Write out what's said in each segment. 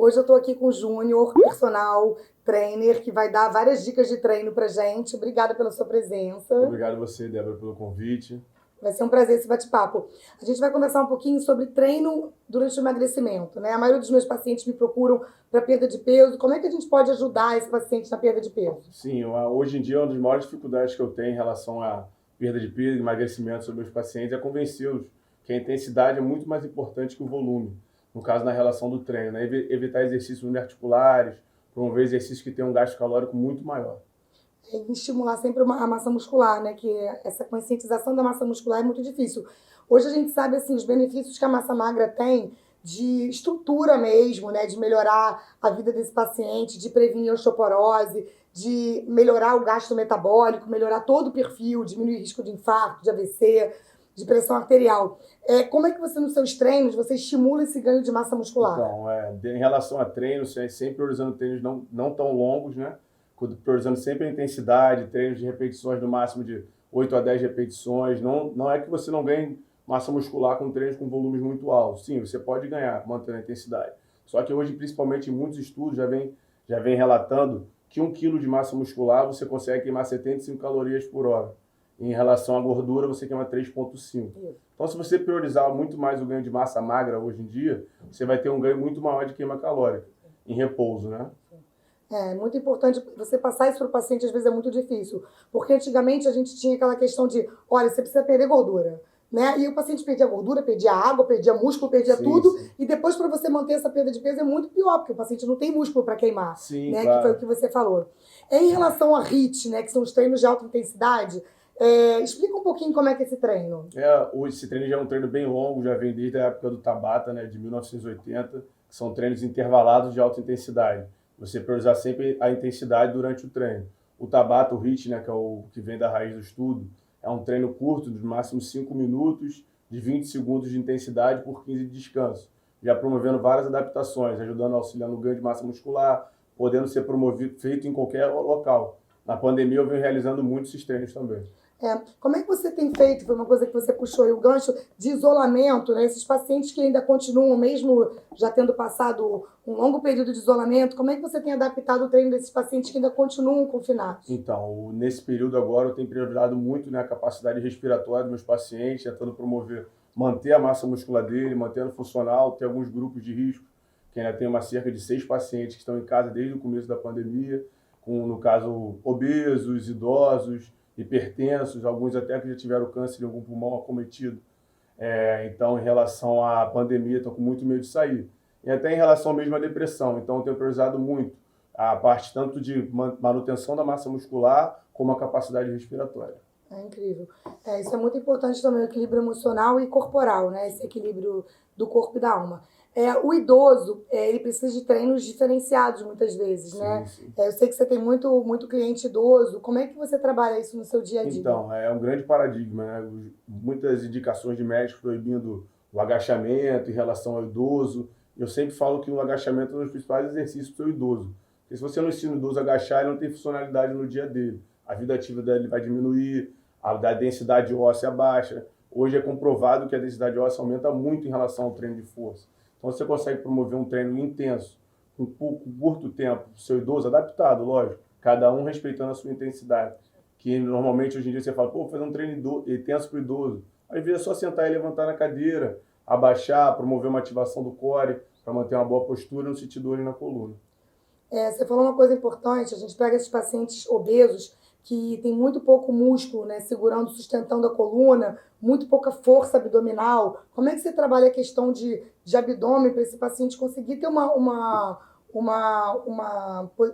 Hoje eu estou aqui com o Júnior, personal trainer, que vai dar várias dicas de treino pra gente. Obrigada pela sua presença. Obrigado a você, Débora, pelo convite. Vai ser um prazer esse bate-papo. A gente vai conversar um pouquinho sobre treino durante o emagrecimento, né? A maioria dos meus pacientes me procuram para perda de peso. Como é que a gente pode ajudar esse paciente na perda de peso? Sim, hoje em dia uma das maiores dificuldades que eu tenho em relação à perda de peso e emagrecimento sobre meus pacientes é convencê-los que a intensidade é muito mais importante que o volume. No caso, na relação do treino, né? Evitar exercícios uniarticulares, promover exercícios que tenham um gasto calórico muito maior. E estimular sempre a massa muscular, né? Que essa conscientização da massa muscular é muito difícil. Hoje a gente sabe assim os benefícios que a massa magra tem de estrutura mesmo, né? De melhorar a vida desse paciente, de prevenir a osteoporose, de melhorar o gasto metabólico, melhorar todo o perfil, diminuir o risco de infarto, de AVC, de pressão arterial. Como é que você, nos seus treinos, você estimula esse ganho de massa muscular? Então, em relação a treinos, sempre priorizando treinos não tão longos, né? Priorizando sempre a intensidade, treinos de repetições no máximo de 8 a 10 repetições. Não é que você não ganhe massa muscular com treinos com volumes muito altos. Sim, você pode ganhar, mantendo a intensidade. Só que hoje, principalmente em muitos estudos, já vem relatando que 1 quilo de massa muscular você consegue queimar 75 calorias por hora. Em relação à gordura, você queima 3,5. Então, se você priorizar muito mais o ganho de massa magra hoje em dia, você vai ter um ganho muito maior de queima calórica, em repouso, né? É muito importante você passar isso para o paciente, às vezes é muito difícil. Porque antigamente a gente tinha aquela questão de, olha, você precisa perder gordura. Né? E o paciente perdia gordura, perdia água, perdia músculo, perdia tudo. Sim. E depois, para você manter essa perda de peso, é muito pior, porque o paciente não tem músculo para queimar. Sim, né? claro. Que foi o que você falou. Em relação a HIIT, né, que são os treinos de alta intensidade, explica um pouquinho como é que é esse treino. Esse treino já é um treino bem longo, já vem desde a época do Tabata, né, de 1980, que são treinos intervalados de alta intensidade. Você priorizar sempre a intensidade durante o treino. O Tabata, o HIIT, né, que é o que vem da raiz do estudo, é um treino curto, de máximo 5 minutos, de 20 segundos de intensidade por 15 de descanso. Já promovendo várias adaptações, ajudando a auxiliar no ganho de massa muscular, podendo ser feito em qualquer local. Na pandemia eu venho realizando muitos esses treinos também. Como é que você tem feito, foi uma coisa que você puxou aí, o gancho de isolamento, né? Esses pacientes que ainda continuam, mesmo já tendo passado um longo período de isolamento, como é que você tem adaptado o treino desses pacientes que ainda continuam confinados? Então, nesse período agora eu tenho priorizado muito, né, a capacidade respiratória dos meus pacientes, tentando promover, manter a massa muscular dele, mantendo funcional, tem alguns grupos de risco, que ainda tem cerca de 6 pacientes que estão em casa desde o começo da pandemia, no caso, obesos, idosos, hipertensos, alguns até que já tiveram câncer de algum pulmão acometido. Então, em relação à pandemia, estão com muito medo de sair. E até em relação mesmo à depressão. Então, eu tenho priorizado muito a parte tanto de manutenção da massa muscular, como a capacidade respiratória. É incrível. Isso é muito importante também, o equilíbrio emocional e corporal, né? Esse equilíbrio do corpo e da alma. O idoso, ele precisa de treinos diferenciados muitas vezes, né? Sim. Eu sei que você tem muito cliente idoso. Como é que você trabalha isso no seu dia a dia? Então, é um grande paradigma, né? Muitas indicações de médicos proibindo o agachamento em relação ao idoso. Eu sempre falo que o agachamento é um dos principais exercícios para o idoso. Porque se você não ensina o idoso a agachar, ele não tem funcionalidade no dia dele. A vida ativa dele vai diminuir, a densidade óssea baixa. Hoje é comprovado que a densidade óssea aumenta muito em relação ao treino de força. Então você consegue promover um treino intenso, com curto tempo, para o seu idoso, adaptado, lógico, cada um respeitando a sua intensidade. Que normalmente hoje em dia você fala, fazer um treino intenso para o idoso. Às vezes é só sentar e levantar na cadeira, abaixar, promover uma ativação do core, para manter uma boa postura e não sentir dor na coluna. Você falou uma coisa importante, a gente pega esses pacientes obesos que tem muito pouco músculo, né, segurando, sustentando a coluna, muito pouca força abdominal. Como é que você trabalha a questão de abdômen para esse paciente conseguir ter uma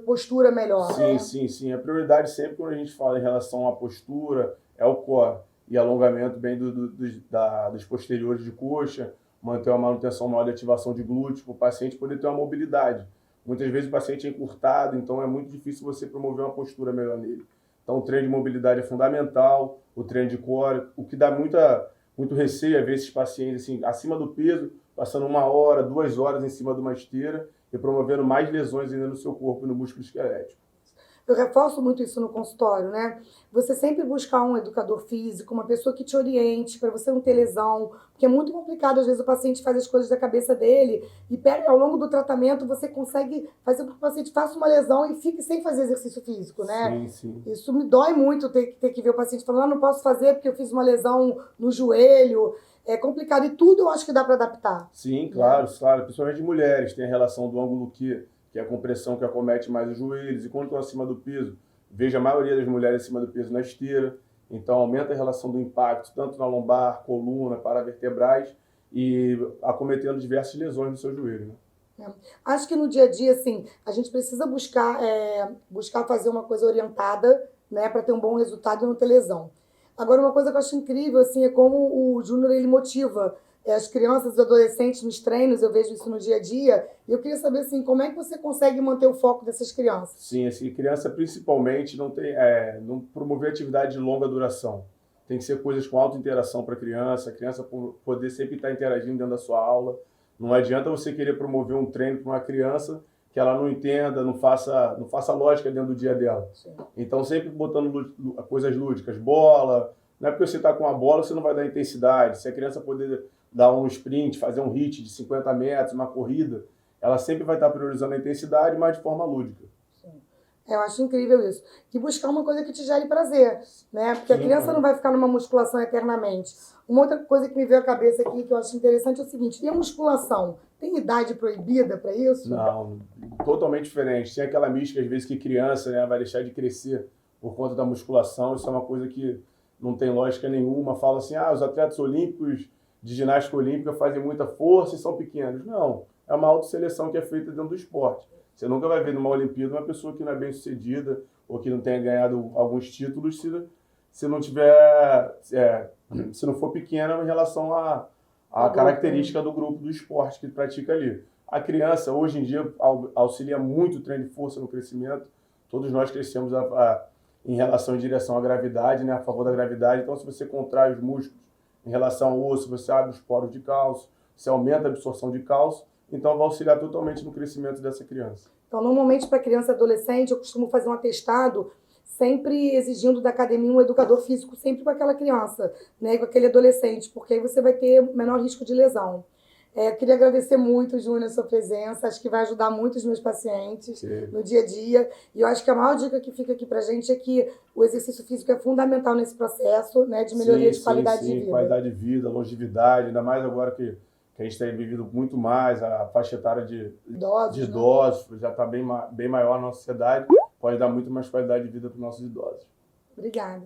postura melhor? Sim. A prioridade sempre quando a gente fala em relação à postura é o core e alongamento bem dos posteriores de coxa, manter uma manutenção maior de ativação de glúteos para o paciente poder ter uma mobilidade. Muitas vezes o paciente é encurtado, então é muito difícil você promover uma postura melhor nele. Então o treino de mobilidade é fundamental, o treino de core, o que dá muito receio é ver esses pacientes assim, acima do peso, passando 1 hora, 2 horas em cima de uma esteira e promovendo mais lesões ainda no seu corpo e no músculo esquelético. eu reforço muito isso no consultório, né? Você sempre buscar um educador físico, uma pessoa que te oriente, para você não ter lesão, porque é muito complicado, às vezes o paciente faz as coisas da cabeça dele e pega, ao longo do tratamento você consegue fazer com que o paciente faça uma lesão e fique sem fazer exercício físico, né? Sim, sim. Isso me dói muito ter que ver o paciente falando, não posso fazer porque eu fiz uma lesão no joelho. É complicado e tudo eu acho que dá para adaptar. Sim, claro, claro. Principalmente mulheres, tem a relação do ângulo que é a compressão que acomete mais os joelhos. E quando estão acima do peso, vejo a maioria das mulheres acima do peso na esteira. Então aumenta a relação do impacto, tanto na lombar, coluna, paravertebrais, e acometendo diversas lesões no seu joelho, né? Acho que no dia a dia, assim, a gente precisa buscar fazer uma coisa orientada, né, para ter um bom resultado e não ter lesão. Agora, uma coisa que eu acho incrível, assim, é como o Júnior, ele motiva as crianças e os adolescentes nos treinos, eu vejo isso no dia a dia, e eu queria saber, assim, como é que você consegue manter o foco dessas crianças? Sim, assim, criança principalmente não promover atividade de longa duração. Tem que ser coisas com alta interação para a criança poder sempre estar interagindo dentro da sua aula. Não adianta você querer promover um treino para uma criança que ela não entenda, não faça lógica dentro do dia dela. Sim. Então, sempre botando coisas lúdicas, bola. Não é porque você está com a bola você não vai dar intensidade. Se a criança poder dar um sprint, fazer um hit de 50 metros, uma corrida, ela sempre vai estar priorizando a intensidade, mas de forma lúdica. Eu acho incrível isso. E buscar uma coisa que te gere prazer, né? Porque a Sim, criança claro. não vai ficar numa musculação eternamente. Uma outra coisa que me veio à cabeça aqui, que eu acho interessante, é o seguinte: e a musculação? Tem idade proibida para isso? Não, totalmente diferente. Tem aquela mística, às vezes, que criança, né, vai deixar de crescer por conta da musculação. Isso é uma coisa que não tem lógica nenhuma. Fala assim, os atletas olímpicos de ginástica olímpica fazem muita força e são pequenos. Não, é uma autosseleção que é feita dentro do esporte. Você nunca vai ver numa Olimpíada uma pessoa que não é bem sucedida ou que não tenha ganhado alguns títulos se não tiver, se não for pequena em relação à característica do grupo do esporte que pratica ali. A criança, hoje em dia, auxilia muito o treino de força no crescimento. Todos nós crescemos em relação em direção à gravidade, né, a favor da gravidade. Então, se você contrai os músculos em relação ao osso, você abre os poros de cálcio, você aumenta a absorção de cálcio, então vai auxiliar totalmente no crescimento dessa criança. Então, normalmente, para criança e adolescente, eu costumo fazer um atestado sempre exigindo da academia um educador físico, sempre com aquela criança, né, com aquele adolescente, porque aí você vai ter menor risco de lesão. Eu queria agradecer muito, Júnior, a sua presença. Acho que vai ajudar muito os meus pacientes no dia a dia. E eu acho que a maior dica que fica aqui pra gente é que o exercício físico é fundamental nesse processo, né, de melhoria de qualidade de vida. Qualidade de vida, longevidade, ainda mais agora que a gente tem vivido muito mais, a faixa etária de idosos, né, já está bem maior na nossa sociedade, pode dar muito mais qualidade de vida para os nossos idosos. Obrigada.